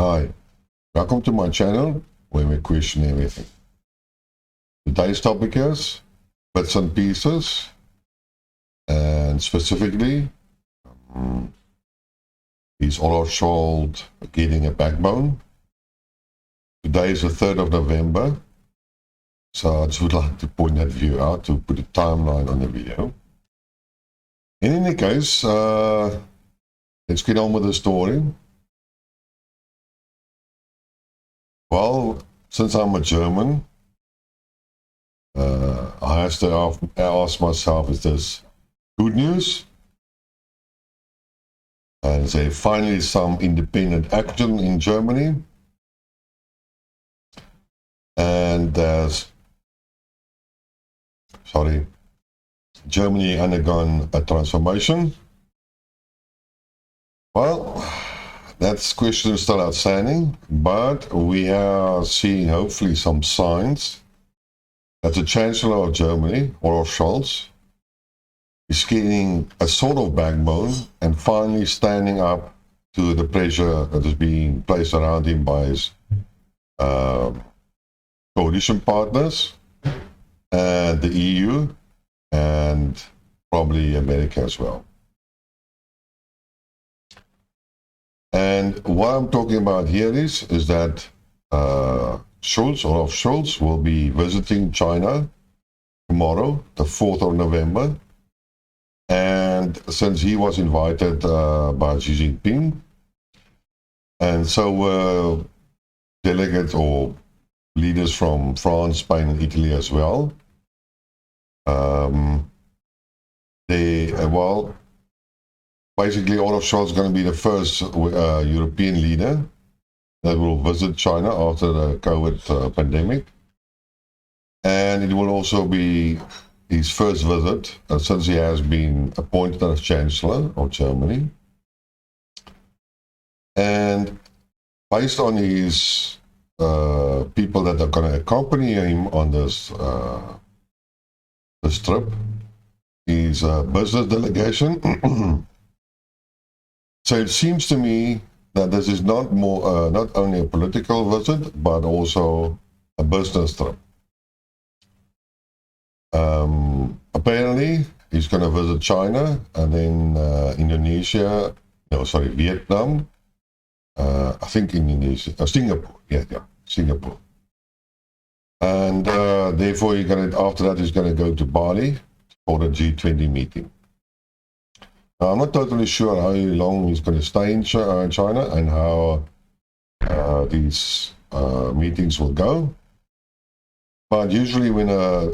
Hi, welcome to my channel where we question everything. Today's topic is bits and pieces, and specifically, is Olaf Scholtz getting a backbone? Today is the 3rd of November, so I just would like to point that view out to put a timeline on the video. In any case, let's get on with the story. Well, since I'm a German, I have to ask myself, is this good news? And is there finally some independent action in Germany? And Germany undergone a transformation? Well, that question is still outstanding, but we are seeing hopefully some signs that the Chancellor of Germany, Olaf Scholz, is getting a sort of backbone and finally standing up to the pressure that is being placed around him by his coalition partners and the EU and probably America as well. And what I'm talking about here is that Olaf Scholz will be visiting China tomorrow, the 4th of November. And since he was invited by Xi Jinping, and so delegates or leaders from France, Spain, and Italy as well, basically Olaf Scholz is going to be the first European leader that will visit China after the COVID pandemic. And it will also be his first visit since he has been appointed as Chancellor of Germany. And based on his people that are going to accompany him on this trip, his business delegation. So it seems to me that this is not only a political visit, but also a business trip. Apparently, he's going to visit China and then Vietnam. I think Indonesia, Singapore. Singapore. And therefore, after that, he's going to go to Bali for the G20 meeting. Now, I'm not totally sure how long he's going to stay in China and how these meetings will go. But usually when a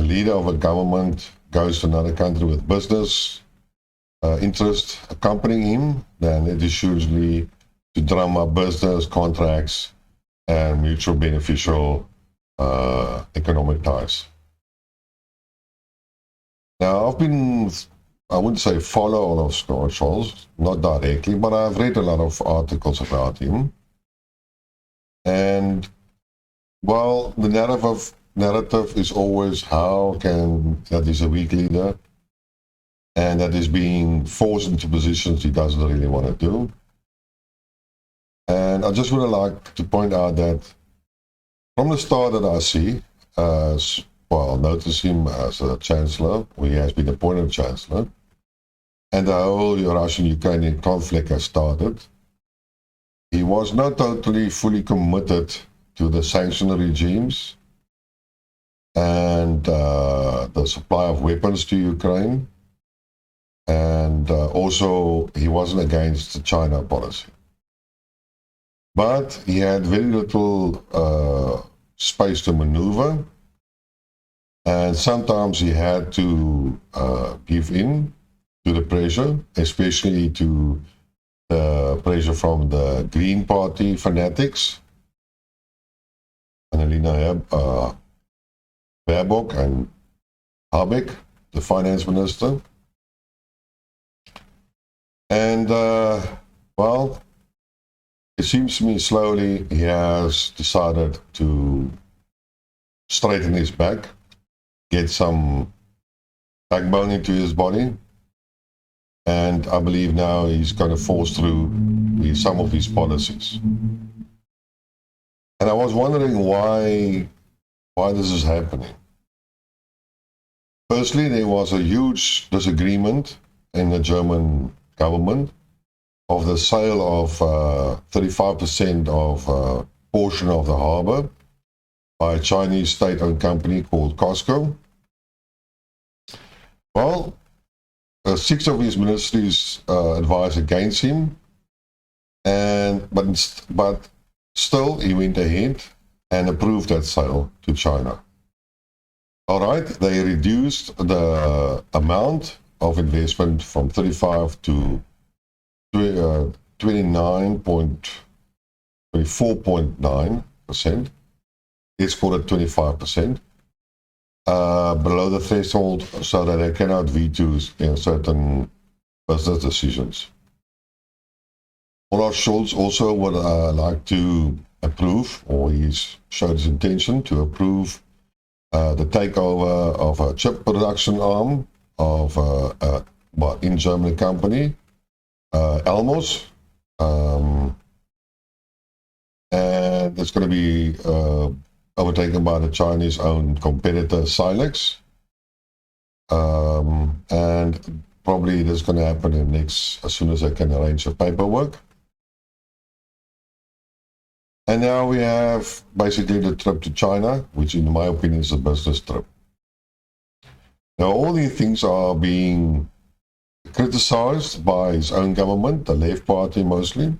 leader of a government goes to another country with business interest accompanying him, then it is usually to drum up business, contracts, and mutual beneficial economic ties. Now, I wouldn't say follow Olaf Scholz, not directly, but I've read a lot of articles about him. And, well, the narrative is always that he's a weak leader and that he's being forced into positions he doesn't really want to do. And I just would like to point out that from the start that I see, notice him as a Chancellor, where he has been appointed Chancellor, and the whole Russian-Ukrainian conflict has started, he was not totally fully committed to the sanction regimes and the supply of weapons to Ukraine, and also he wasn't against the China policy. But he had very little space to maneuver, and sometimes he had to give in to the pressure, especially to the pressure from the Green Party fanatics, Annalena Baerbock and Habeck, the finance minister. And, it seems to me slowly he has decided to straighten his back, get some backbone into his body, and I believe now he's going to force through some of his policies. And I was wondering why this is happening. Firstly, there was a huge disagreement in the German government of the sale of 35% of a portion of the harbor by a Chinese state-owned company called COSCO. Well, 6 of his ministries advised against him, but still he went ahead and approved that sale to China. All right, they reduced the amount of investment from 35 to 24.9%. Let's call it 25%. Below the threshold, so that they cannot veto certain business decisions. Olaf Scholz also would like to approve, or he's showed his intention to approve the takeover of a chip production arm of in German company, Elmos, and it's going to be overtaken by the Chinese-owned competitor Silex, and probably this is going to happen as soon as I can arrange the paperwork. And now we have basically the trip to China, which in my opinion is a business trip. Now all these things are being criticized by his own government, the left party mostly,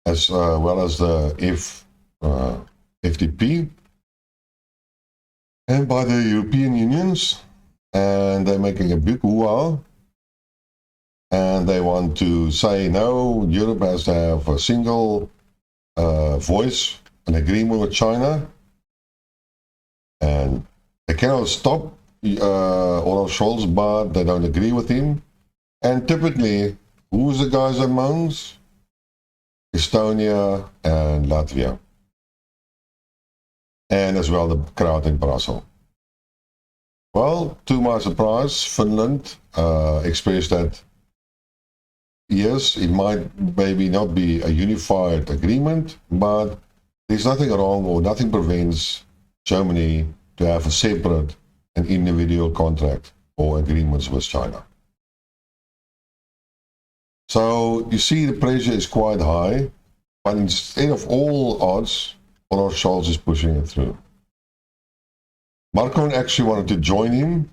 as well as the FDP, and by the European unions, and they're making a big hoo-ha, and they want to say, no, Europe has to have a single voice, an agreement with China, and they cannot stop Olaf Scholz, but they don't agree with him. And typically, who's the guys that moans? Estonia and Latvia, and as well the crowd in Brussels. Well, to my surprise, Finland expressed that yes, it might maybe not be a unified agreement, but there's nothing wrong or nothing prevents Germany to have a separate and individual contract or agreements with China. So you see the pressure is quite high, but instead of all odds, Olaf Scholz is pushing it through. Macron actually wanted to join him,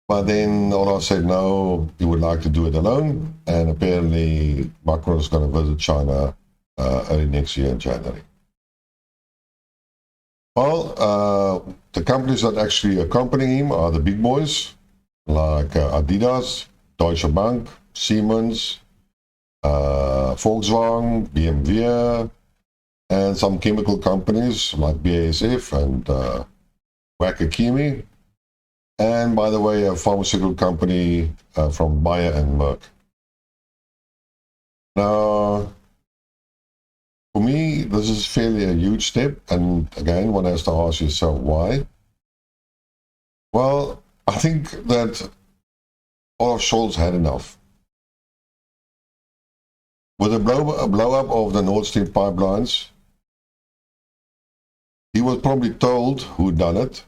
but then Olaf said no, he would like to do it alone, and apparently Macron is going to visit China early next year in January. Well, the companies that actually accompany him are the big boys, like Adidas, Deutsche Bank, Siemens, Volkswagen, BMW, and some chemical companies like BASF and Wacker Chemie, and by the way, a pharmaceutical company from Bayer and Merck. Now, for me, this is fairly a huge step, and again, one has to ask yourself why. Well, I think that Olaf Scholz had enough. With the blow up of the Nord Stream pipelines, he was probably told who done it.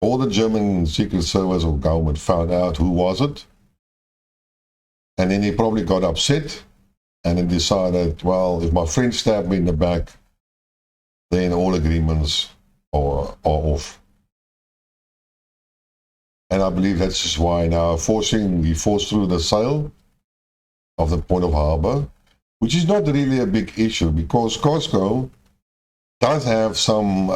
All the German Secret Service or government found out who was it. And then he probably got upset and then decided, well, if my friend stabbed me in the back, then all agreements are off. And I believe that's just why now he forced through the sale of the Port of Harbor, which is not really a big issue because COSCO does have some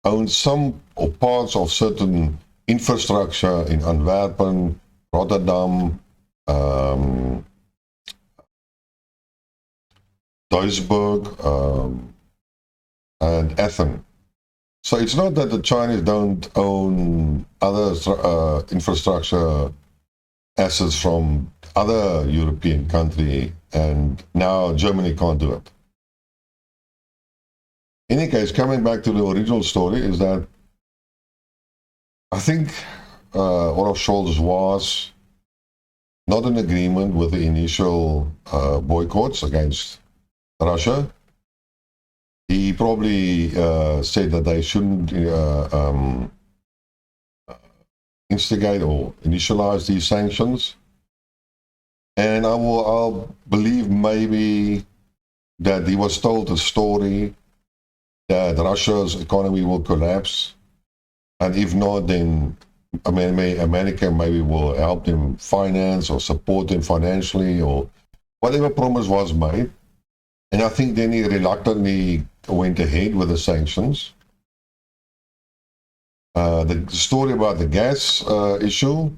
owns some or parts of certain infrastructure in Antwerpen, Rotterdam, Duisburg, and Athens. So it's not that the Chinese don't own other infrastructure assets from other European country, and now Germany can't do it. In any case, coming back to the original story, is that I think Olaf Scholz was not in agreement with the initial boycotts against Russia. He probably said that they shouldn't instigate or initialize these sanctions. And I'll believe maybe that he was told a story that Russia's economy will collapse. And if not, then America maybe will help them finance or support them financially or whatever promise was made. And I think then he reluctantly went ahead with the sanctions. The story about the gas issue,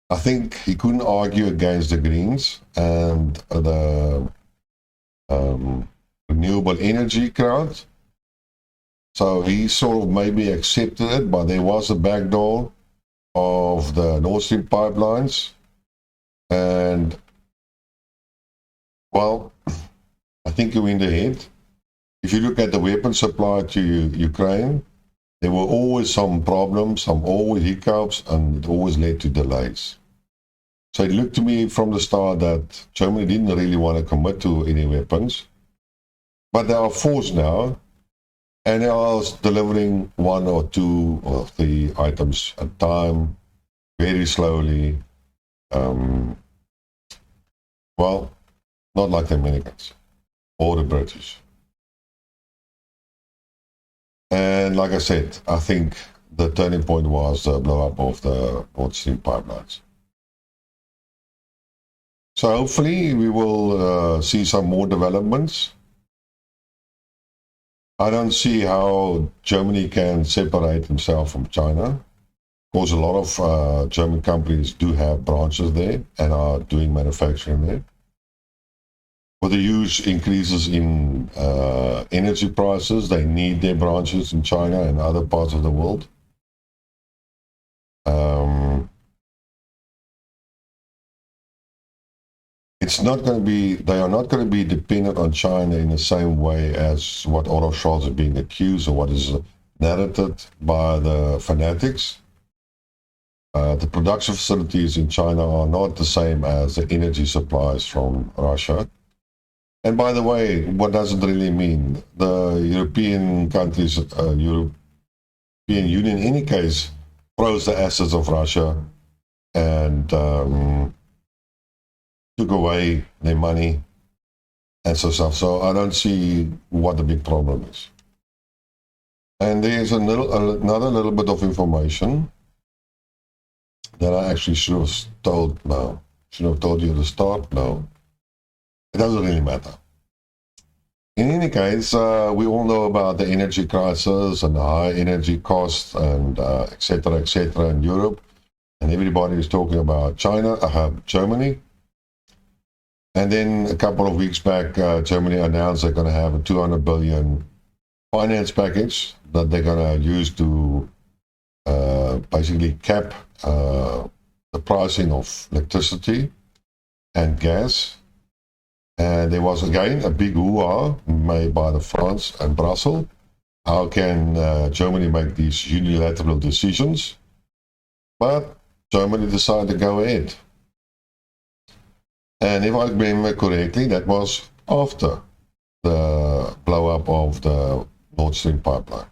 I think he couldn't argue against the Greens and the renewable energy crowd. So he sort of maybe accepted it, but there was a backdoor of the Nord Stream pipelines. And, well, I think he went ahead. If you look at the weapon supply to Ukraine, there were always some problems, always hiccups, and it always led to delays. So it looked to me from the start that Germany didn't really want to commit to any weapons. But they are forced now, and they are delivering 1 or 2 or 3 items at a time, very slowly. Well, not like the Americans or the British. And like I said, I think the turning point was the blow-up of the Nord Stream pipelines. So hopefully we will see some more developments. I don't see how Germany can separate themselves from China. Of course, a lot of German companies do have branches there and are doing manufacturing there. With the huge increases in energy prices, they need their branches in China and other parts of the world. It's not going to be, they are not going to be dependent on China in the same way as what Olaf Scholtz is being accused or what is narrated by the fanatics. The production facilities in China are not the same as the energy supplies from Russia. And by the way, what does it really mean? The European countries, European Union in any case, froze the assets of Russia and took away their money and so stuff. So I don't see what the big problem is. And there's another little bit of information that I actually should have told now. Should have told you at the start. No, it doesn't really matter. In any case, we all know about the energy crisis and the high energy costs and et cetera, in Europe. And everybody is talking about Germany. And then a couple of weeks back, Germany announced they're going to have a 200 billion finance package that they're going to use to basically cap the pricing of electricity and gas. And there was again a big hoo-ha made by the France and Brussels. How can Germany make these unilateral decisions? But Germany decided to go ahead. And if I remember correctly, that was after the blow-up of the Nord Stream pipeline.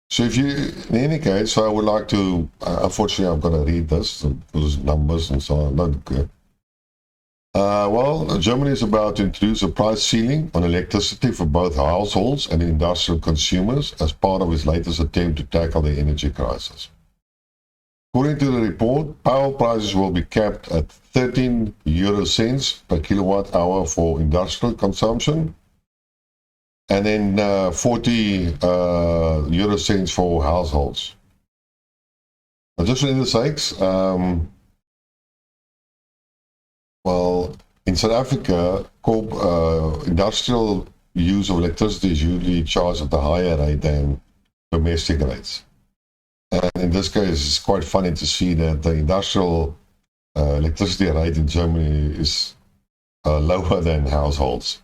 So if you, in any case, I would like to, unfortunately I've got to read this, because numbers and so on, not good. Well, Germany is about to introduce a price ceiling on electricity for both households and industrial consumers as part of its latest attempt to tackle the energy crisis. According to the report, power prices will be capped at 13 euro cents per kilowatt hour for industrial consumption, and then 40 euro cents for households. Now, just for the sakes, well, in South Africa, industrial use of electricity is usually charged at a higher rate than domestic rates. And in this case, it's quite funny to see that the industrial electricity rate in Germany is lower than households.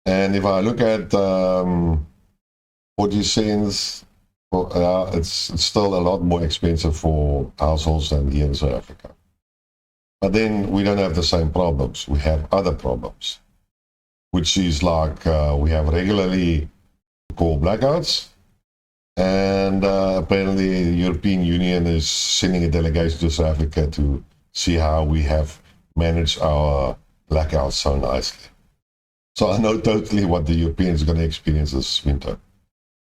And if I look at 40 cents Well, it's still a lot more expensive for households than here in South Africa. But then we don't have the same problems. We have other problems, which is like we have regularly called blackouts. And apparently the European Union is sending a delegation to South Africa to see how we have managed our blackouts so nicely. So I know totally what the Europeans are going to experience this winter.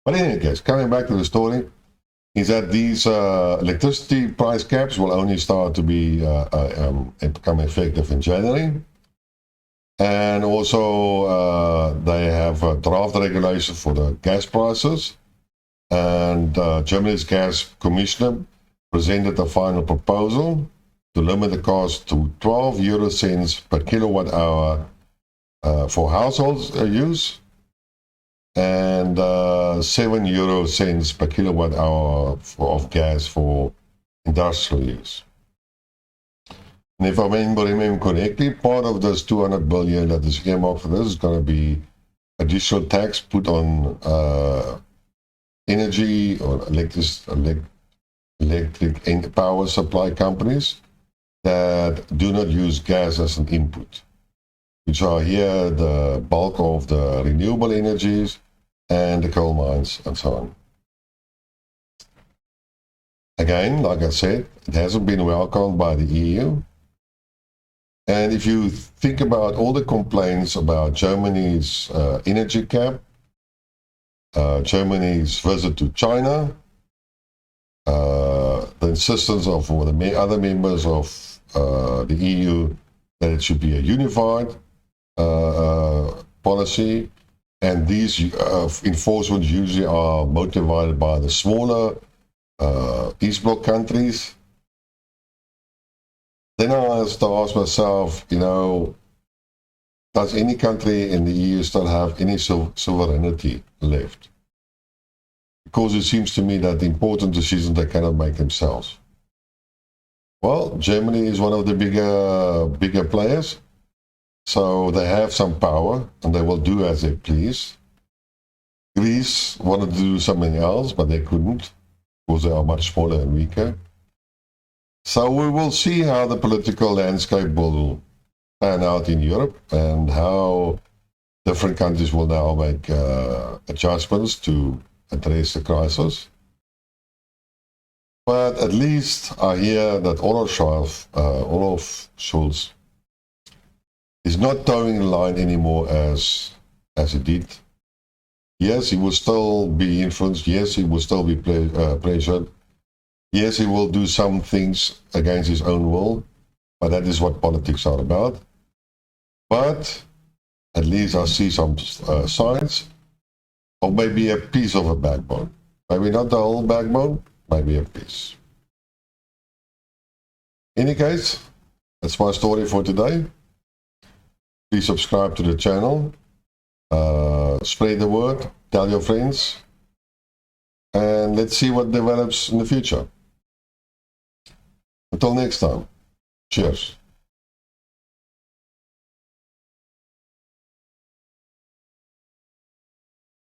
But in any case, coming back to the story, is that these electricity price caps will only start to be become effective in January. And also they have a draft regulation for the gas prices. And Germany's gas commissioner presented a final proposal to limit the cost to 12 euro cents per kilowatt hour for households use, and 7 euro cents per kilowatt hour of gas for industrial use. And if I remember correctly, part of this 200 billion that is earmarked for this is going to be additional tax put on energy or electric power supply companies that do not use gas as an input, which are here the bulk of the renewable energies and the coal mines and so on. Again, like I said, it hasn't been welcomed by the EU. And if you think about all the complaints about Germany's energy cap, Germany's visit to China, the insistence of the other members of the EU that it should be a unified policy, and these enforcements usually are motivated by the smaller East Bloc countries, then I have to ask myself, does any country in the EU still have any sovereignty left? Because it seems to me that the important decisions they cannot make themselves. Well, Germany is one of the bigger players, so they have some power and they will do as they please. Greece wanted to do something else, but they couldn't because they are much smaller and weaker. So we will see how the political landscape will pan out in Europe and how different countries will now make adjustments to address the crisis. But at least I hear that Olaf Scholz is not towing the line anymore as he did. Yes, he will still be influenced. Yes, he will still be pressured. Yes, he will do some things against his own will, but that is what politics are about. But at least I see some signs of maybe a piece of a backbone. Maybe not the whole backbone, maybe a piece. In any case, that's my story for today. Please subscribe to the channel, spread the word, tell your friends, and let's see what develops in the future. Until next time, cheers.